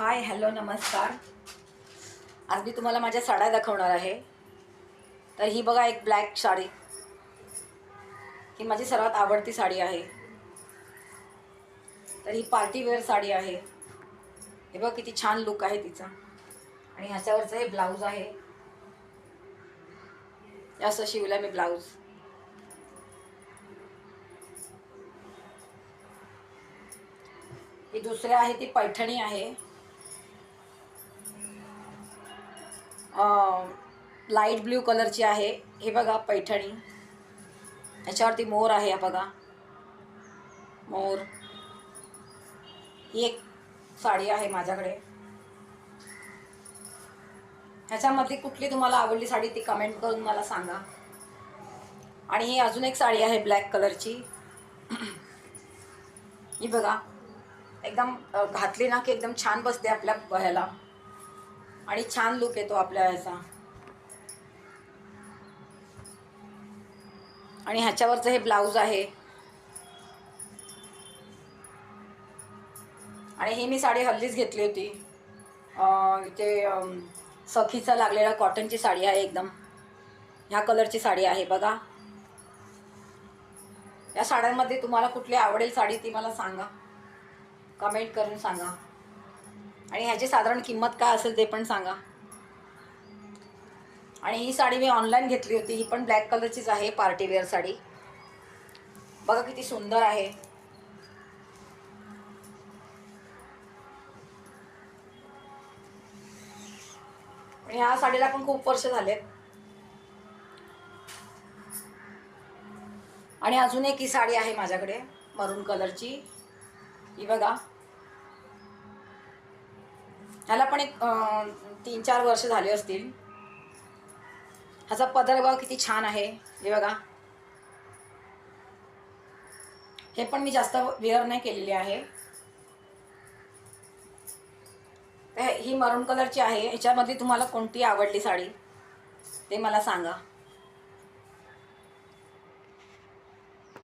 Hi hello नमस्कार. आज मी तुम्हाला माझ्या साड्या दाखवणार आहे. तर ही बघा एक ब्लॅक साडी, ही माझी सर्वात आवडती साडी आहे. तर ही पार्टी वेअर साडी आहे. हे बघा किती छान लुक आहे तिचा. आणि ह्याच्यावरचं हे ब्लाऊज आहे. असं शिवलं मी ब्लाऊज. ही दुसरी आहे ती पैठणी आहे. लाईट ब्ल्यू कलरची आहे. हे बघा पैठणी, याच्यावरती मोर आहे. हा बघा मोर. ही एक साडी आहे माझ्याकडे. ह्याच्यामध्ये कुठली तुम्हाला आवडली साडी ती कमेंट करून मला सांगा. आणि ही अजून एक साडी आहे ब्लॅक कलरची. ही बघा एकदम घातली ना की एकदम छान बसते आपल्या ह्याला आणि छान लुक येतो आपल्या ह्याचा. आणि ह्याच्यावरचं हे ब्लाऊज आहे. आणि ही मी साडी हल्लीच घेतली होती. इथे सखीचा लागलेला कॉटनची साडी आहे. एकदम ह्या कलरची साडी आहे बघा. या साड्यांमध्ये तुम्हाला कुठली आवडेल साडी ती मला सांगा, कमेंट करून सांगा. आणि ह्याची साधारण किंमत काय असेल ते पण सांगा. आणि ही साडी मी ऑनलाईन घेतली होती. ही पण ब्लॅक कलरचीच आहे, पार्टी वेअर साडी. बघा किती सुंदर आहे. आणि ह्या साडीला पण खूप वर्ष झालेत. आणि अजून एक ही साडी आहे माझ्याकडे मरून कलरची. ही बघा, ह्याला पण एक 3-4 वर्ष झाले असतील. ह्याचा पदर बघा किती छान आहे. हे बघा, हे पण मी जास्त वेअर नाही केलेली आहे. ही मरून कलरची आहे. ह्याच्यामध्ये तुम्हाला कोणती आवडली साडी ते मला सांगा.